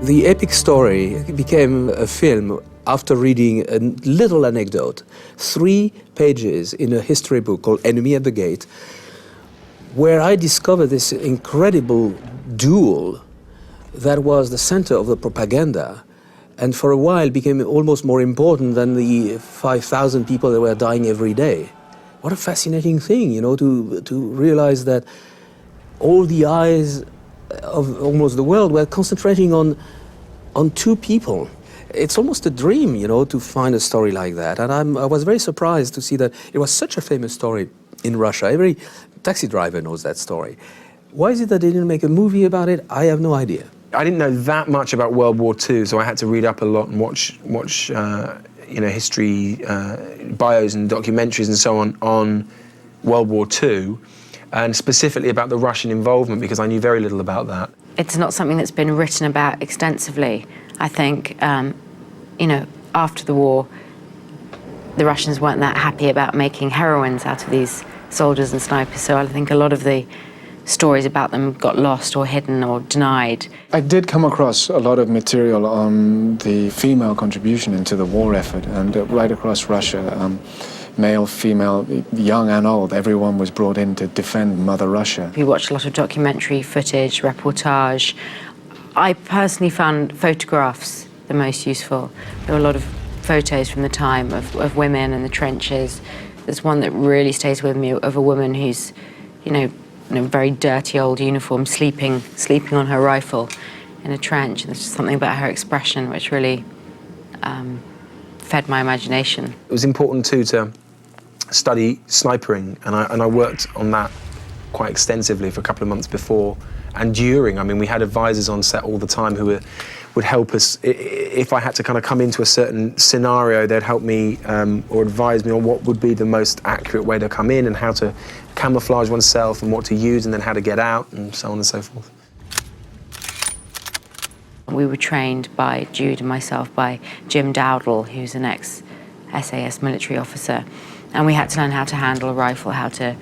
The epic story became a film after reading a little anecdote, 3 pages in a history book called Enemy at the Gate, where I discovered this incredible duel that was the center of the propaganda, and for a while became almost more important than the 5,000 people that were dying every day. What a fascinating thing, you know, to realize that all the eyes of almost the world were concentrating on 2 people. It's almost a dream, you know, to find a story like that. And I was very surprised to see that it was such a famous story in Russia. Every taxi driver knows that story. Why is it that they didn't make a movie about it? I have no idea. I didn't know that much about World War II, so I had to read up a lot and watch you know, history, bios and documentaries and so on World War II, and specifically about the Russian involvement, because I knew very little about that. It's not something that's been written about extensively. I think, you know, after the war, the Russians weren't that happy about making heroines out of these soldiers and snipers, so I think a lot of the stories about them got lost or hidden or denied. I did come across a lot of material on the female contribution into the war effort, and right across Russia, male, female, young and old, everyone was brought in to defend Mother Russia. We watched a lot of documentary footage, reportage. I personally found photographs the most useful. There were a lot of photos from the time of women in the trenches. There's one that really stays with me of a woman who's, you know, in a very dirty old uniform, sleeping on her rifle in a trench. And there's just something about her expression which really fed my imagination. It was important too to study snipering, and I worked on that quite extensively for a couple of months before and during. I mean, we had advisors on set all the time who would help us. If I had to kind of come into a certain scenario, they'd help me or advise me on what would be the most accurate way to come in and how to camouflage oneself and what to use and then how to get out and so on and so forth. We were trained by Jude and myself by Jim Dowdle, who's an ex-SAS military officer, and we had to learn how to handle a rifle, how to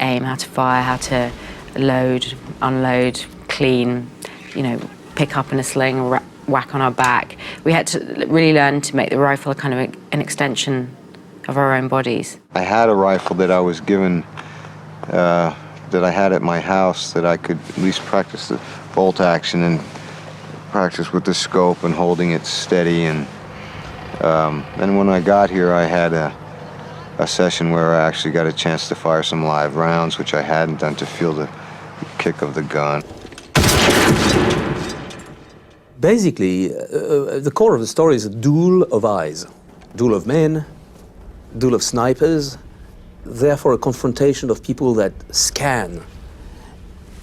aim, how to fire, how to load, unload, clean, you know, pick up in a sling or whack on our back. We had to really learn to make the rifle a kind of an extension of our own bodies. I had a rifle that I was given, that I had at my house, that I could at least practice the bolt action and practice with the scope and holding it steady. And when I got here, I had a session where I actually got a chance to fire some live rounds, which I hadn't done, to feel the kick of the gun. Basically, the core of the story is a duel of eyes. Duel of men, duel of snipers, therefore a confrontation of people that scan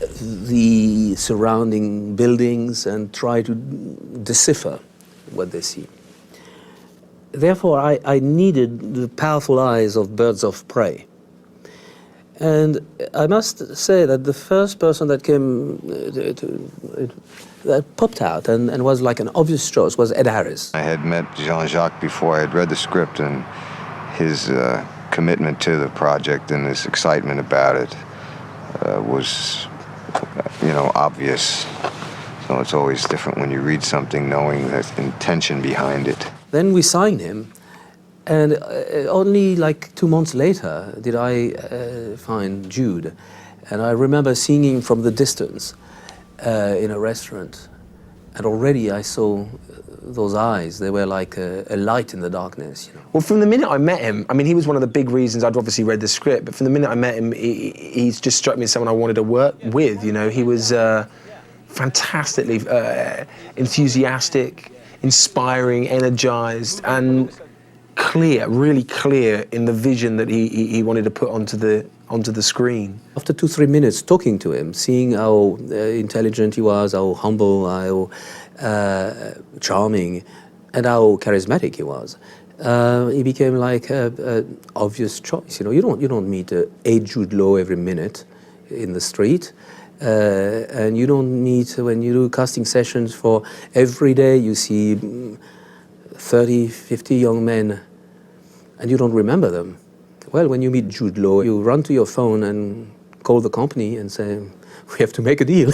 the surrounding buildings and try to decipher what they see. Therefore, I needed the powerful eyes of birds of prey. And I must say that the first person that came, that popped out and was like an obvious choice was Ed Harris. I had met Jean-Jacques before. I had read the script, and his commitment to the project and his excitement about it was, you know, obvious. So it's always different when you read something knowing the intention behind it. Then we signed him, and only like 2 months later did I find Jude. And I remember seeing him from the distance in a restaurant, and already I saw those eyes. They were like a light in the darkness, you know. Well, from the minute I met him, I mean, he was one of the big reasons. I'd obviously read the script, but from the minute I met him, he's just struck me as someone I wanted to work with, you know. He was fantastically enthusiastic, inspiring, energized, and clear, really clear in the vision that he wanted to put onto the screen. After 2-3 minutes talking to him, seeing how intelligent he was, how humble, how charming, and how charismatic he was, he became like an obvious choice. You know, you don't meet a Jude Law every minute in the street. And you don't meet, when you do casting sessions for every day, you see 30, 50 young men, and you don't remember them. Well, when you meet Jude Law, you run to your phone and call the company and say, we have to make a deal.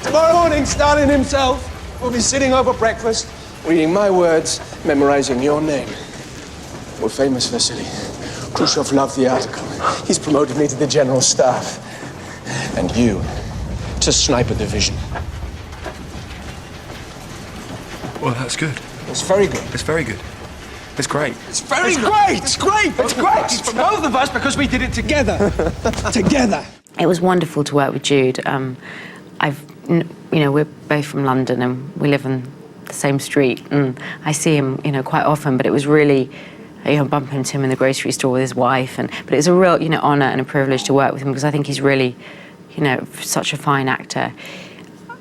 Tomorrow morning, Stalin himself will be sitting over breakfast, reading my words, memorizing your name. We're famous, Vasily. Khrushchev loved the article. He's promoted me to the general staff. And you to sniper division. Well, that's good. It's very good. It's very good. It's great. It's very good. Great! It's great! It's great! It's for both of us because we did it together. Together. It was wonderful to work with Jude. We're both from London and we live on the same street, and I see him, quite often. But it was really, bumping into him in the grocery store with his wife, but it's a real, honour and a privilege to work with him because I think he's really, such a fine actor.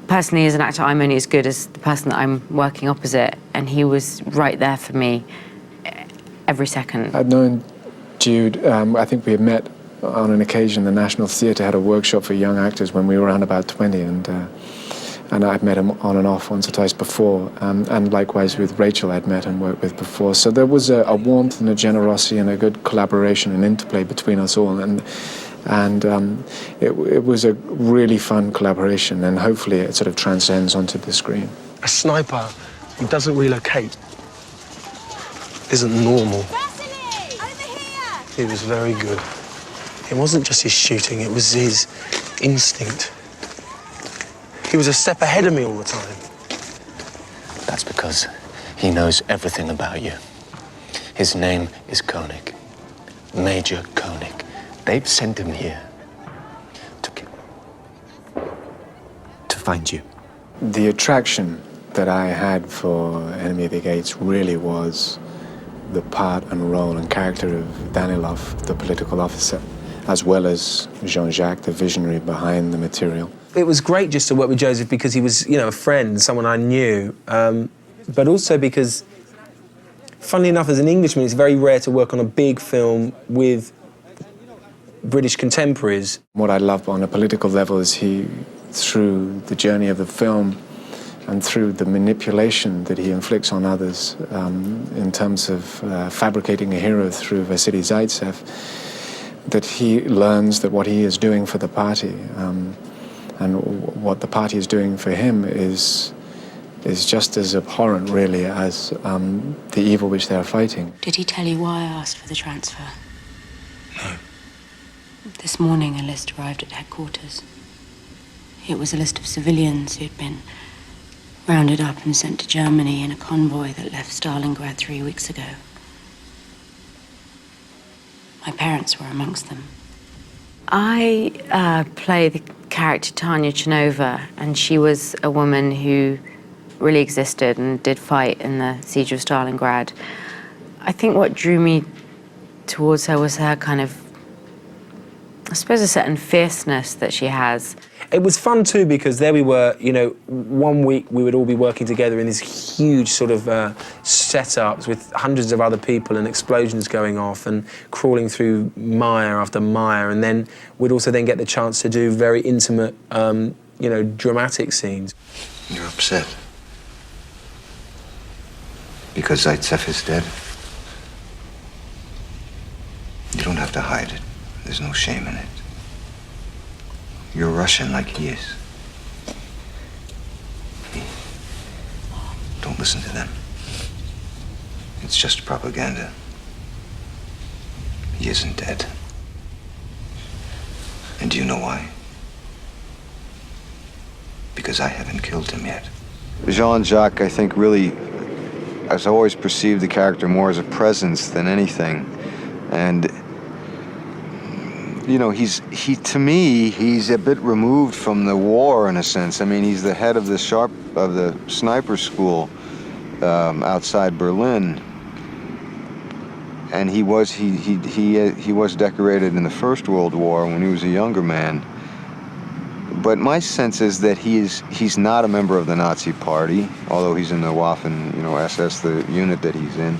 Personally, as an actor, I'm only as good as the person that I'm working opposite, and he was right there for me every second. I'd known Jude. I think we had met on an occasion. The National Theatre had a workshop for young actors when we were around about 20, and I'd met him on and off once or twice before, and likewise with Rachel I'd met and worked with before. So there was a warmth and a generosity and a good collaboration and interplay between us all, and it was a really fun collaboration, and hopefully it sort of transcends onto the screen. A sniper who doesn't relocate isn't normal. He was very good. It wasn't just his shooting, it was his instinct. He was a step ahead of me all the time. That's because he knows everything about you. His name is Koenig, Major Koenig. They've sent him here to find you. The attraction that I had for Enemy of the Gates really was the part and role and character of Danilov, the political officer, as well as Jean-Jacques, the visionary behind the material. It was great just to work with Joseph because he was, a friend, someone I knew, but also because, funnily enough, as an Englishman, it's very rare to work on a big film with British contemporaries. What I love on a political level is he, through the journey of the film and through the manipulation that he inflicts on others in terms of fabricating a hero through Vasily Zaitsev, that he learns that what he is doing for the party and what the party is doing for him is just as abhorrent, really, as the evil which they are fighting. Did he tell you why I asked for the transfer? No. This morning, a list arrived at headquarters. It was a list of civilians who'd been rounded up and sent to Germany in a convoy that left Stalingrad 3 weeks ago. My parents were amongst them. I play the character Tania Chernova, and she was a woman who really existed and did fight in the siege of Stalingrad. I think what drew me towards her was her kind of, I suppose, a certain fierceness that she has. It was fun too because there we were, 1 week we would all be working together in these huge sort of setups with hundreds of other people and explosions going off and crawling through mire after mire, and then we'd also then get the chance to do very intimate, dramatic scenes. You're upset because Zaitsev is dead. You don't have to hide it. There's no shame in it. You're Russian like he is. Don't listen to them. It's just propaganda. He isn't dead. And do you know why? Because I haven't killed him yet. Jean-Jacques, I think, really, has always perceived the character more as a presence than anything. And to me, he's a bit removed from the war in a sense. I mean, he's the head of the sniper school outside Berlin, and he was decorated in the First World War when he was a younger man. But my sense is that he's not a member of the Nazi Party, although he's in the Waffen, SS, the unit that he's in.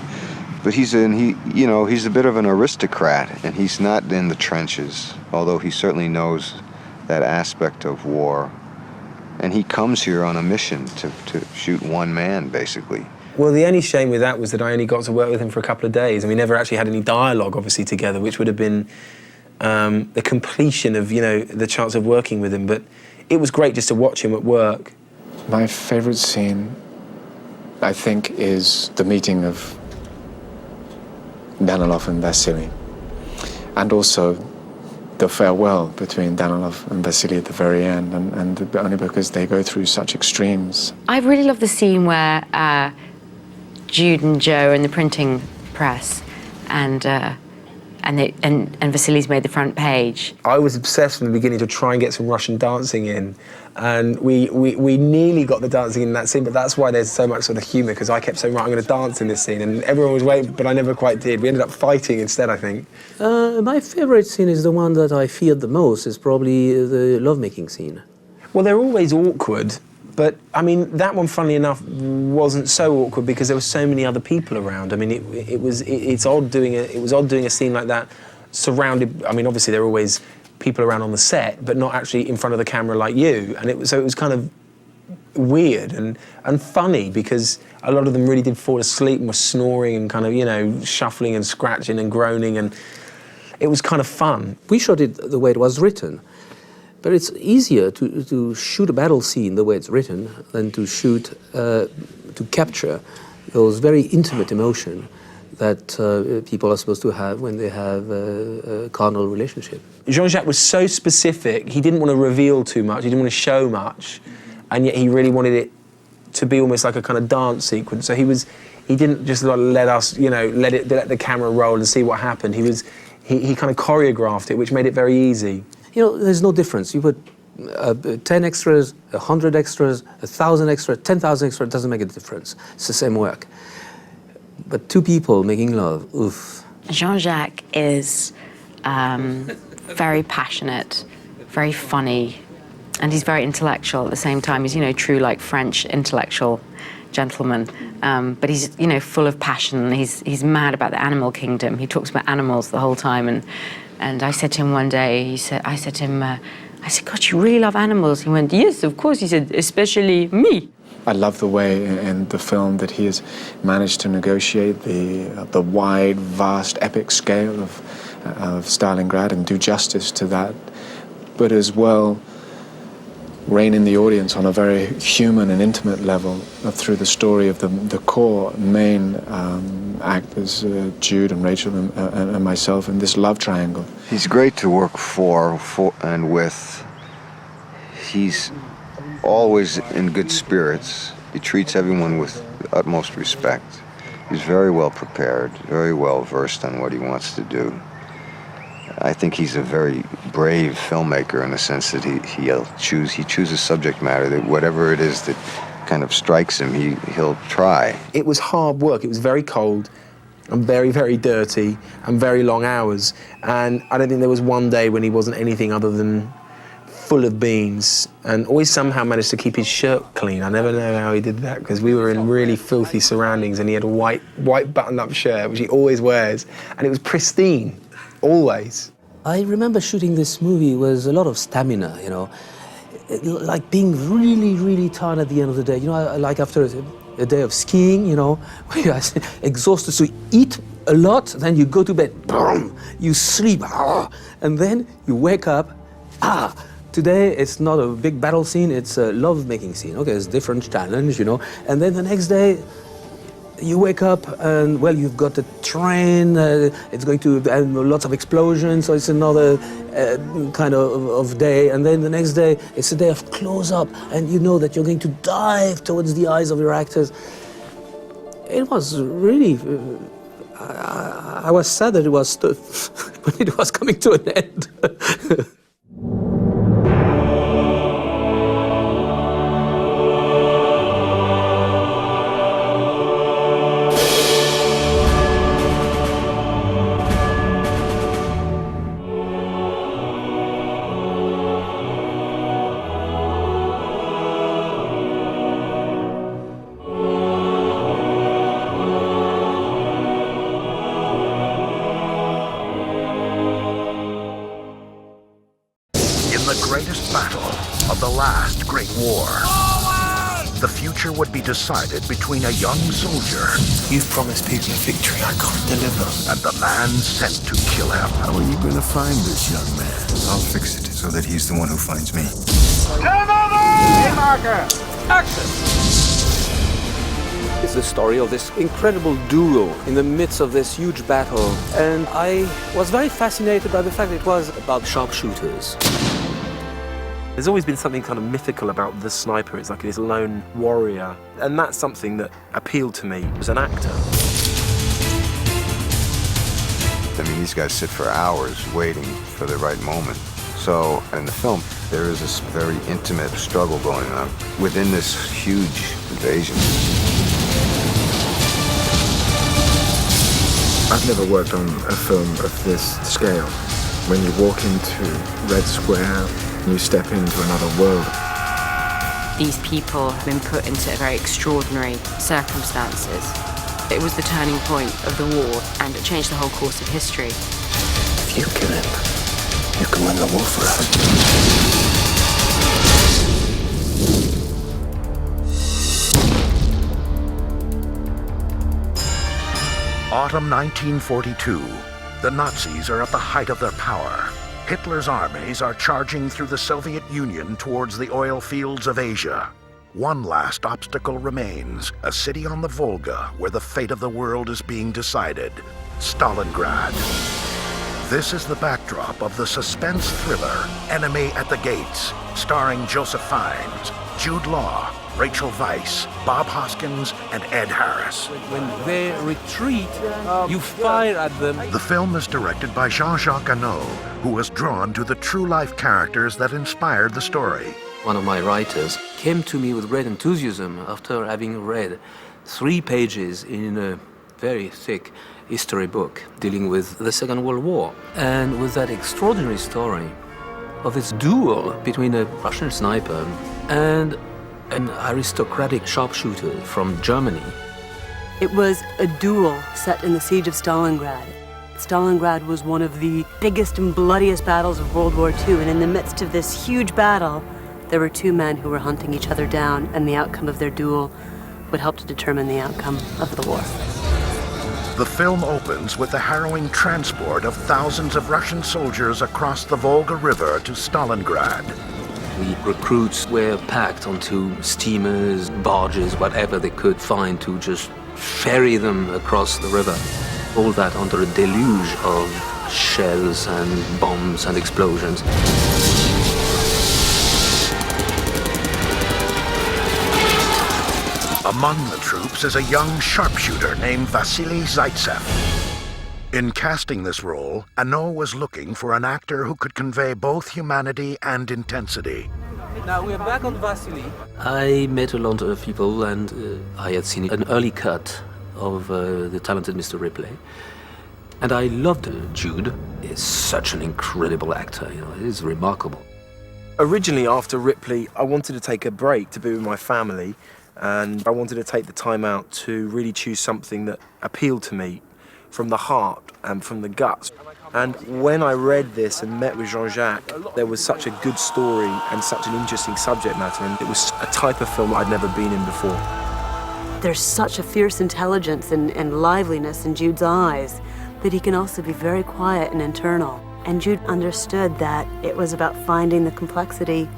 But he's a bit of an aristocrat, and he's not in the trenches, although he certainly knows that aspect of war. And he comes here on a mission to shoot one man, basically. Well, the only shame with that was that I only got to work with him for a couple of days, and we never actually had any dialogue, obviously, together, which would have been the completion of, the chance of working with him. But it was great just to watch him at work. My favourite scene, I think, is the meeting of Danilov and Vasily, and also the farewell between Danilov and Vasily at the very end, and only because they go through such extremes. I really love the scene where Jude and Joe are in the printing press, and Vasily's made the front page. I was obsessed from the beginning to try and get some Russian dancing in, and we nearly got the dancing in that scene, but that's why there's so much sort of humour, because I kept saying, right, I'm going to dance in this scene, and everyone was waiting, but I never quite did. We ended up fighting instead, I think. My favourite scene is the one that I feared the most, is probably the lovemaking scene. Well, they're always awkward, but, I mean, that one, funnily enough, wasn't so awkward because there were so many other people around. I mean, it was odd doing a scene like that surrounded, I mean, obviously there are always people around on the set, but not actually in front of the camera like you. And so it was kind of weird and funny because a lot of them really did fall asleep and were snoring and kind of, you know, shuffling and scratching and groaning, and it was kind of fun. We shot it the way it was written. But it's easier to shoot a battle scene the way it's written than to shoot, to capture those very intimate emotion that people are supposed to have when they have a carnal relationship. Jean-Jacques was so specific, he didn't want to reveal too much, he didn't want to show much, and yet he really wanted it to be almost like a kind of dance sequence. So he didn't just let us, you know, let the camera roll and see what happened. He kind of choreographed it, which made it very easy. You know, there's no difference. You put 10 extras, 100 extras, 1,000 extras, 10,000 extras, it doesn't make a difference. It's the same work. But two people making love, oof. Jean-Jacques is very passionate, very funny, and he's very intellectual at the same time. He's, you know, true like French intellectual gentleman, but he's, you know, full of passion. He's mad about the animal kingdom. He talks about animals the whole time, and I said to him one day, I said to him, God, you really love animals? He went, yes, of course. He said, especially me. I love the way in the film that he has managed to negotiate the wide, vast, epic scale of Stalingrad and do justice to that, but as well rein in the audience on a very human and intimate level through the story of the core main actors, Jude and Rachel and myself, in this love triangle. He's great to work for and with. He's always in good spirits. He treats everyone with the utmost respect. He's very well prepared, very well versed on what he wants to do. I think he's a very brave filmmaker in the sense that he chooses subject matter that whatever it is that kind of strikes him, he'll try. It was hard work. It was very cold and very, very dirty and very long hours. And I don't think there was one day when he wasn't anything other than full of beans, and always somehow managed to keep his shirt clean. I never know how he did that, because we were in really filthy surroundings and he had a white button-up shirt, which he always wears, and it was pristine, always. I remember shooting this movie with a lot of stamina, you know, like being really, really tired at the end of the day. You know, like after a day of skiing, you know, where you're exhausted, so you eat a lot, then you go to bed, boom, you sleep, and then you wake up, today it's not a big battle scene, it's a love-making scene. Okay, it's a different challenge, you know. And then the next day, you wake up and, well, you've got a train, it's going to have lots of explosions, so it's another kind of day. And then the next day, it's a day of close-up, and you know that you're going to dive towards the eyes of your actors. It was really, I was sad that it was, when it was coming to an end. The future would be decided between a young soldier. You've promised people a victory I can't deliver. And the man sent to kill him. How are you going to find this young man? I'll fix it so that he's the one who finds me. It's the story of this incredible duel in the midst of this huge battle. And I was very fascinated by the fact it was about sharpshooters. There's always been something kind of mythical about the sniper. It's like this lone warrior. And that's something that appealed to me as an actor. I mean, these guys sit for hours waiting for the right moment. So in the film, there is this very intimate struggle going on within this huge invasion. I've never worked on a film of this scale. When you walk into Red Square, you step into another world. These people have been put into very extraordinary circumstances. It was the turning point of the war, and it changed the whole course of history. If you kill him, you can win the war for us. Autumn 1942. The Nazis are at the height of their power. Hitler's armies are charging through the Soviet Union towards the oil fields of Asia. One last obstacle remains, a city on the Volga where the fate of the world is being decided, Stalingrad. This is the backdrop of the suspense thriller Enemy at the Gates, starring Joseph Fiennes, Jude Law, Rachel Weisz, Bob Hoskins, and Ed Harris. When they retreat, you fire at them. The film is directed by Jean-Jacques Annaud, who was drawn to the true-life characters that inspired the story. One of my writers came to me with great enthusiasm after having read 3 pages in a very thick history book dealing with the Second World War. And with that extraordinary story of this duel between a Russian sniper and an aristocratic sharpshooter from Germany. It was a duel set in the siege of Stalingrad. Stalingrad was one of the biggest and bloodiest battles of World War II, and in the midst of this huge battle, there were 2 men who were hunting each other down, and the outcome of their duel would help to determine the outcome of the war. The film opens with the harrowing transport of thousands of Russian soldiers across the Volga River to Stalingrad. The recruits were packed onto steamers, barges, whatever they could find to just ferry them across the river. All that under a deluge of shells and bombs and explosions. Among the troops is a young sharpshooter named Vasily Zaitsev. In casting this role, Annaud was looking for an actor who could convey both humanity and intensity. Now we're back on Vasily. I met a lot of people, and I had seen an early cut of the talented Mr. Ripley. And I loved Jude. He's such an incredible actor, you know, he's remarkable. Originally, after Ripley, I wanted to take a break to be with my family, and I wanted to take the time out to really choose something that appealed to me from the heart and from the guts. And when I read this and met with Jean-Jacques, there was such a good story and such an interesting subject matter, and it was a type of film I'd never been in before. There's such a fierce intelligence and liveliness in Jude's eyes that he can also be very quiet and internal. And Jude understood that it was about finding the complexity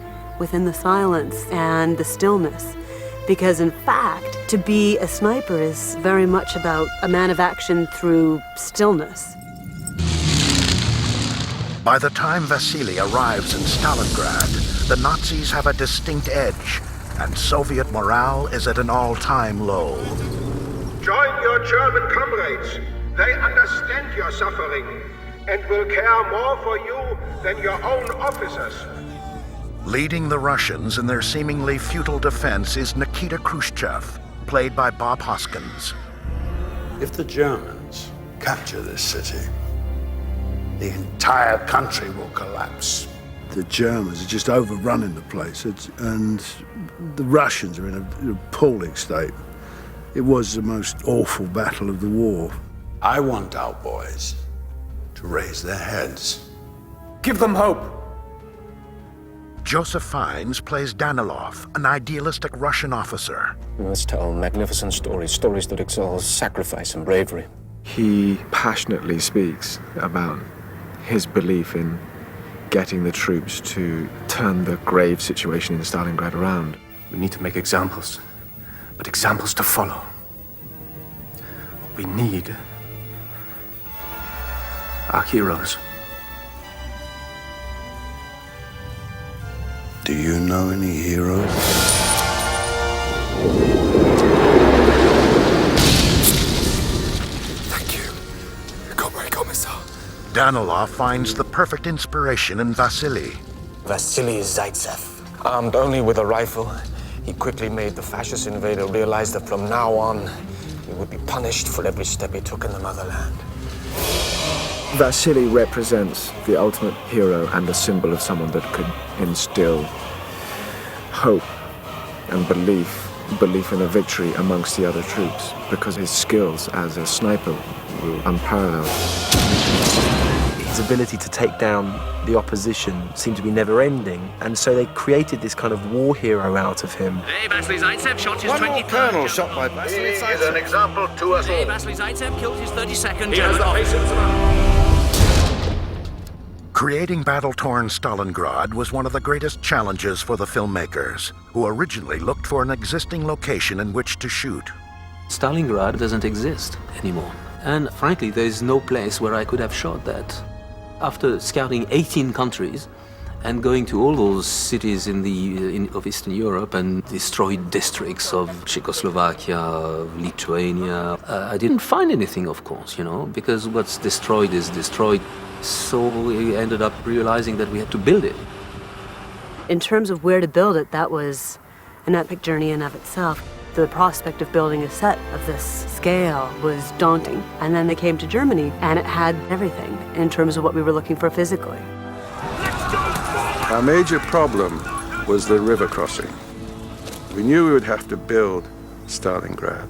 within the silence and the stillness. Because in fact, to be a sniper is very much about a man of action through stillness. By the time Vasily arrives in Stalingrad, the Nazis have a distinct edge, and Soviet morale is at an all-time low. Join your German comrades. They understand your suffering and will care more for you than your own officers. Leading the Russians in their seemingly futile defense is Nikita Khrushchev, played by Bob Hoskins. If the Germans capture this city, the entire country will collapse. The Germans are just overrunning the place, and the Russians are in an appalling state. It was the most awful battle of the war. I want our boys to raise their heads. Give them hope. Joseph Fiennes plays Danilov, an idealistic Russian officer. We must tell magnificent stories, stories that exalt sacrifice and bravery. He passionately speaks about his belief in getting the troops to turn the grave situation in Stalingrad around. We need to make examples, but examples to follow. What we need are heroes. Do you know any heroes? Thank you, Comrade Commissar. Danilov finds the perfect inspiration in Vasily. Vasily Zaitsev. Armed only with a rifle, he quickly made the fascist invader realize that from now on, he would be punished for every step he took in the motherland. Vasily represents the ultimate hero and a symbol of someone that could instill hope and belief in a victory amongst the other troops, because his skills as a sniper were unparalleled. His ability to take down the opposition seemed to be never-ending, and so they created this kind of war hero out of him. Hey, Vasily Zaitsev shot his 23rd. One more colonel shot by Vasily Zaitsev. He is an example to us all. Hey, Vasily Zaitsev killed his 32nd He has German the officer. patience of a... Creating battle-torn Stalingrad was one of the greatest challenges for the filmmakers, who originally looked for an existing location in which to shoot. Stalingrad doesn't exist anymore. And frankly, there's no place where I could have shot that. After scouting 18 countries and going to all those cities of Eastern Europe and destroyed districts of Czechoslovakia, of Lithuania, I didn't find anything, of course, because what's destroyed is destroyed. So we ended up realizing that we had to build it. In terms of where to build it, that was an epic journey in of itself. The prospect of building a set of this scale was daunting. And then they came to Germany, and it had everything in terms of what we were looking for physically. Our major problem was the river crossing. We knew we would have to build Stalingrad,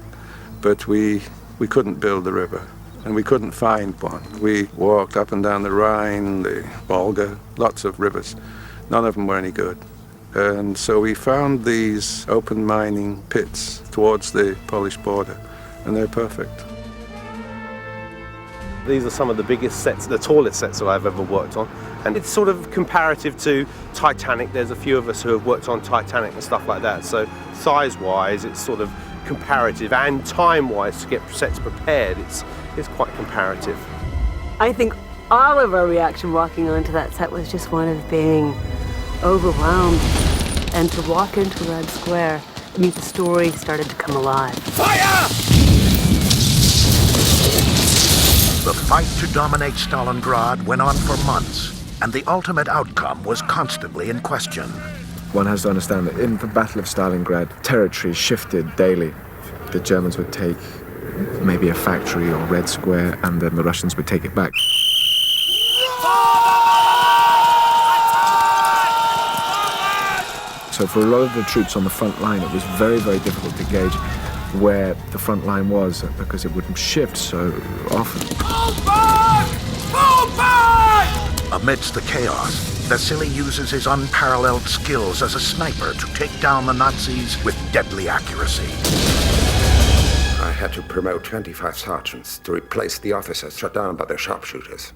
but we couldn't build the river, and we couldn't find one. We walked up and down the Rhine, the Volga, lots of rivers. None of them were any good. And so we found these open mining pits towards the Polish border, and they're perfect. These are some of the biggest sets, the tallest sets that I've ever worked on. And it's sort of comparative to Titanic. There's a few of us who have worked on Titanic and stuff like that. So size-wise, it's sort of comparative, and time-wise to get sets prepared, it's quite comparative. I think all of our reaction walking onto that set was just one of being overwhelmed. And to walk into Red Square, the story started to come alive. Fire! The fight to dominate Stalingrad went on for months, and the ultimate outcome was constantly in question. One has to understand that in the Battle of Stalingrad, territory shifted daily. The Germans would take maybe a factory or Red Square, and then the Russians would take it back. So for a lot of the troops on the front line, it was very, very difficult to gauge where the front line was, because it would shift so often. Fall back! Fall back! Amidst the chaos, Vasily uses his unparalleled skills as a sniper to take down the Nazis with deadly accuracy. I had to promote 25 sergeants to replace the officers shot down by the sharpshooters.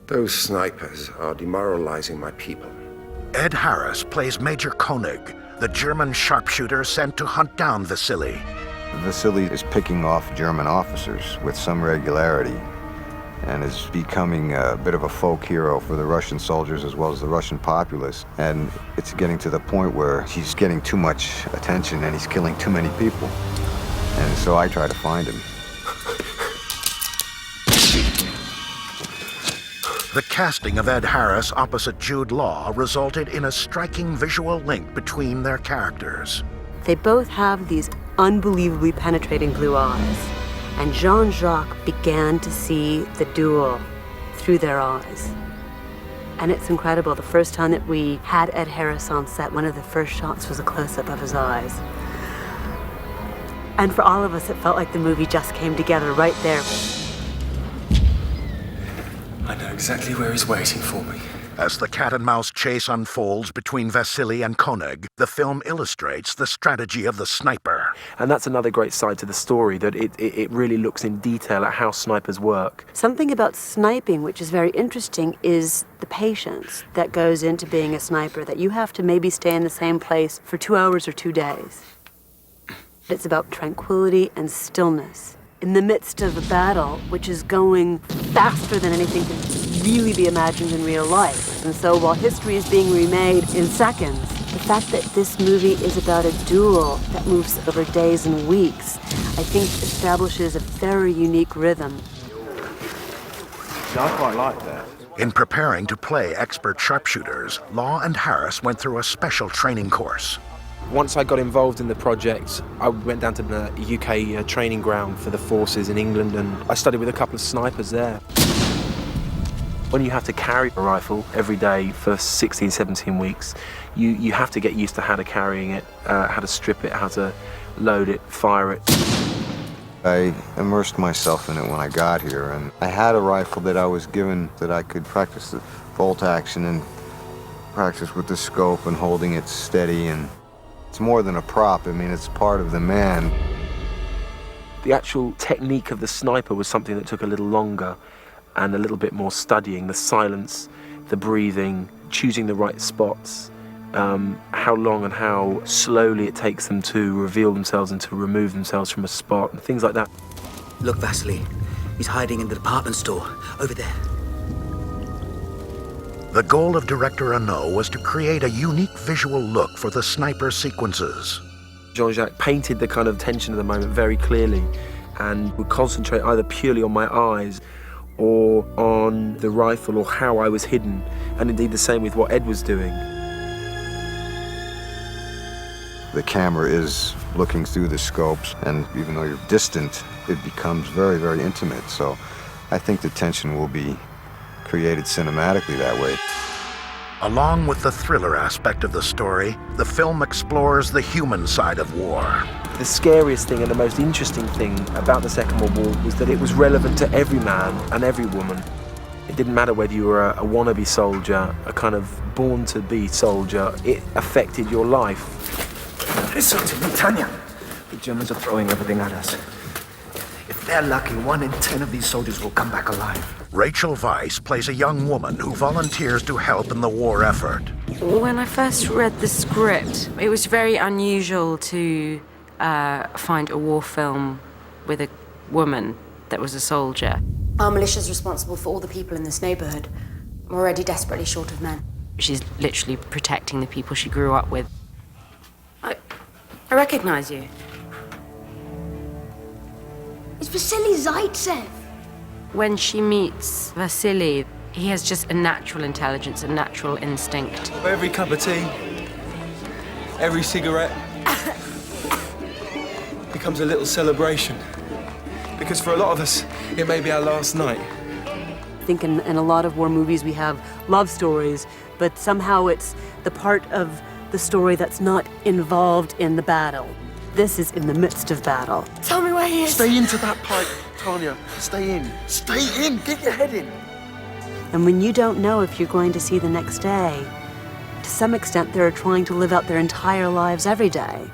Those snipers are demoralizing my people. Ed Harris plays Major Koenig, the German sharpshooter sent to hunt down Vasily. Vasily is picking off German officers with some regularity and is becoming a bit of a folk hero for the Russian soldiers as well as the Russian populace. And it's getting to the point where he's getting too much attention and he's killing too many people. And so I try to find him. The casting of Ed Harris opposite Jude Law resulted in a striking visual link between their characters. They both have these unbelievably penetrating blue eyes, and Jean-Jacques began to see the duel through their eyes. And it's incredible. The first time that we had Ed Harris on set, one of the first shots was a close-up of his eyes. And for all of us, it felt like the movie just came together right there. I know exactly where he's waiting for me. As the cat-and-mouse chase unfolds between Vasily and Koenig, the film illustrates the strategy of the sniper. And that's another great side to the story, that it really looks in detail at how snipers work. Something about sniping which is very interesting is the patience that goes into being a sniper, that you have to maybe stay in the same place for 2 hours or 2 days. It's about tranquility and stillness in the midst of a battle which is going faster than anything can really be imagined in real life. And so while history is being remade in seconds, the fact that this movie is about a duel that moves over days and weeks, I think establishes a very unique rhythm. I quite like that. In preparing to play expert sharpshooters, Law and Harris went through a special training course. Once I got involved in the project, I went down to the UK training ground for the forces in England, and I studied with a couple of snipers there. When you have to carry a rifle every day for 16, 17 weeks, you have to get used to how to carrying it, how to strip it, how to load it, fire it. I immersed myself in it when I got here, and I had a rifle that I was given that I could practice the bolt action and practice with the scope and holding it steady, and it's more than a prop. I mean, it's part of the man. The actual technique of the sniper was something that took a little longer and a little bit more studying. The silence, the breathing, choosing the right spots, how long and how slowly it takes them to reveal themselves and to remove themselves from a spot, and things like that. Look, Vasily, he's hiding in the department store, over there. The goal of director Arnaud was to create a unique visual look for the sniper sequences. Jean-Jacques painted the kind of tension of the moment very clearly and would concentrate either purely on my eyes or on the rifle or how I was hidden, and indeed the same with what Ed was doing. The camera is looking through the scopes, and even though you're distant, it becomes very, very intimate. So I think the tension will be created cinematically that way. Along with the thriller aspect of the story, the film explores the human side of war. The scariest thing and the most interesting thing about the Second World War was that it was relevant to every man and every woman. It didn't matter whether you were a wannabe soldier, a kind of born-to-be soldier, it affected your life. Listen to me, Tanya. The Germans are throwing everything at us. If they're lucky, 1 in 10 of these soldiers will come back alive. Rachel Weisz plays a young woman who volunteers to help in the war effort. When I first read the script, it was very unusual to find a war film with a woman that was a soldier. Our militia's responsible for all the people in this neighborhood. We're already desperately short of men. She's literally protecting the people she grew up with. I recognize you. It's Vasily Zaitsev. When she meets Vasily, he has just a natural intelligence, a natural instinct. Every cup of tea, every cigarette becomes a little celebration. Because for a lot of us, it may be our last night. I think in a lot of war movies we have love stories, but somehow it's the part of the story that's not involved in the battle. This is in the midst of battle. Tell me where he is. Stay into that pipe, Tanya. Stay in. Stay in. Get your head in. And when you don't know if you're going to see the next day, to some extent they're trying to live out their entire lives every day.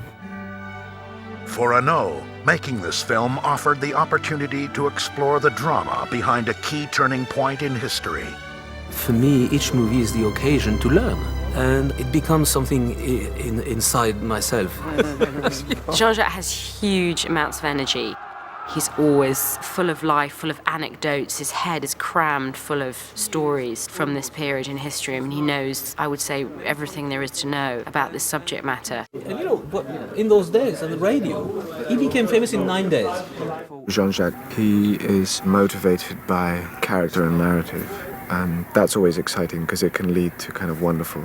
For Arnaud, making this film offered the opportunity to explore the drama behind a key turning point in history. For me, each movie is the occasion to learn, and it becomes something inside myself. Jean-Jacques has huge amounts of energy. He's always full of life, full of anecdotes. His head is crammed full of stories from this period in history. I mean, he knows, I would say, everything there is to know about this subject matter. And you know, but in those days on the radio, he became famous in 9 days. Jean-Jacques, he is motivated by character and narrative, and that's always exciting because it can lead to kind of wonderful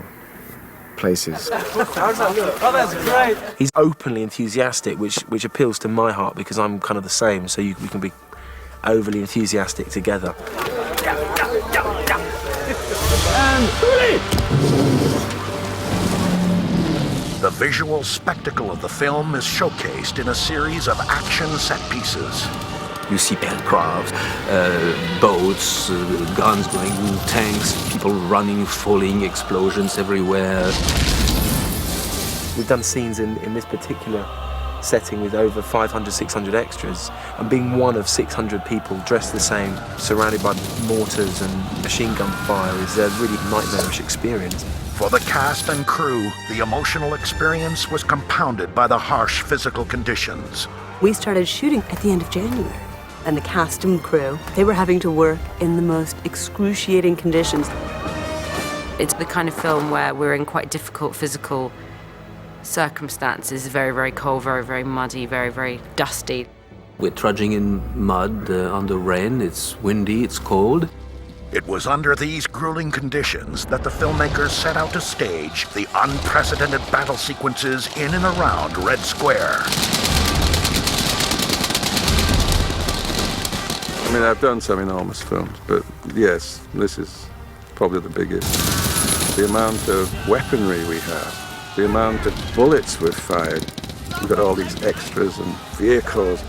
places. Oh, that's great. He's openly enthusiastic, which appeals to my heart because I'm kind of the same, so we can be overly enthusiastic together. The visual spectacle of the film is showcased in a series of action set pieces. You see aircraft, boats, guns going, tanks, people running, falling, explosions everywhere. We've done scenes in this particular setting with over 500, 600 extras, and being one of 600 people dressed the same, surrounded by mortars and machine gun fire is a really nightmarish experience. For the cast and crew, the emotional experience was compounded by the harsh physical conditions. We started shooting at the end of January, and the cast and crew, they were having to work in the most excruciating conditions. It's the kind of film where we're in quite difficult physical circumstances, very, very cold, very, very muddy, very, very dusty. We're trudging in mud under rain, it's windy, it's cold. It was under these grueling conditions that the filmmakers set out to stage the unprecedented battle sequences in and around Red Square. I mean, I've done some enormous films, but yes, this is probably the biggest. The amount of weaponry we have, the amount of bullets we've fired. We've got all these extras and vehicles.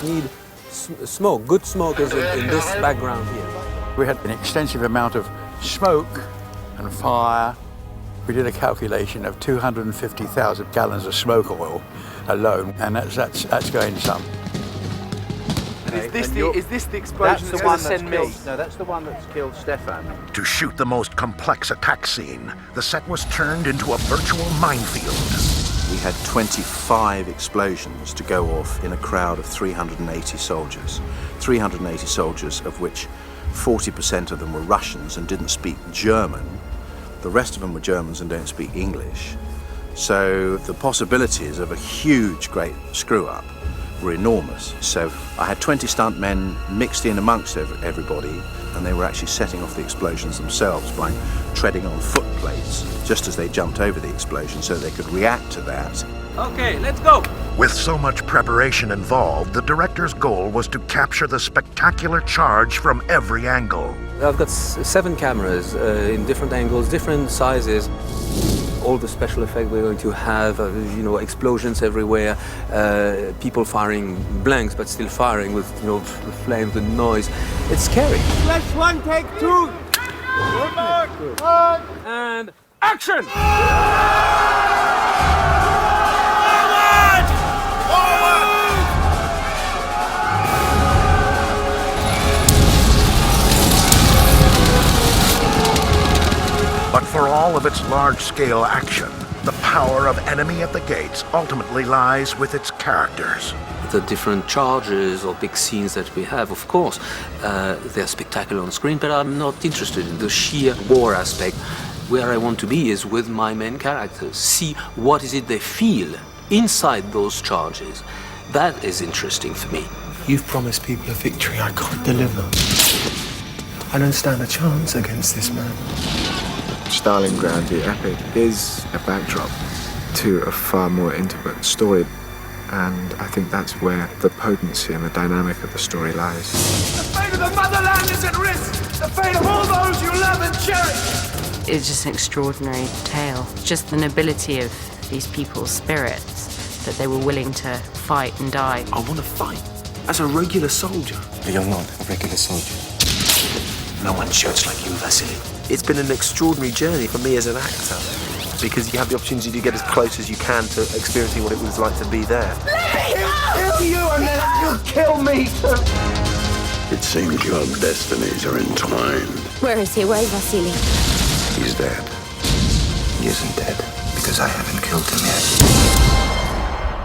Need smoke, good smoke is in this background here. We had an extensive amount of smoke and fire. We did a calculation of 250,000 gallons of smoke oil alone, and that's going some. Is this the explosion that's the one that's killed? No, that's the one that's killed Stefan. To shoot the most complex attack scene, the set was turned into a virtual minefield. We had 25 explosions to go off in a crowd of 380 soldiers. 380 soldiers, of which 40% of them were Russians and didn't speak German. The rest of them were Germans and don't speak English. So the possibilities of a huge, great screw-up were enormous. So I had 20 stuntmen mixed in amongst everybody, and they were actually setting off the explosions themselves by treading on foot plates just as they jumped over the explosion so they could react to that. Okay, let's go! With so much preparation involved, the director's goal was to capture the spectacular charge from every angle. I've got 7 cameras in different angles, different sizes. All the special effects we're going to have, explosions everywhere, people firing blanks but still firing with, the flames, the noise. It's scary. Flash 1, take 2! And action! But for all of its large-scale action, the power of Enemy at the Gates ultimately lies with its characters. The different charges or big scenes that we have, of course, they're spectacular on screen, but I'm not interested in the sheer war aspect. Where I want to be is with my main characters, see what is it they feel inside those charges. That is interesting for me. You've promised people a victory I can't deliver. I don't stand a chance against this man. Stalingrad, the epic, is a backdrop to a far more intimate story, and I think that's where the potency and the dynamic of the story lies. The fate of the motherland is at risk! The fate of all those you love and cherish! It's just an extraordinary tale. Just the nobility of these people's spirits, that they were willing to fight and die. I want to fight as a regular soldier. You're not a regular soldier. No one shoots like you, Vasily. It's been an extraordinary journey for me as an actor, because you have the opportunity to get as close as you can to experiencing what it was like to be there. He'll kill you and then he'll kill me too! It seems your destinies are entwined. Where is he? Where is Vasily? He's dead. He isn't dead, because I haven't killed him yet.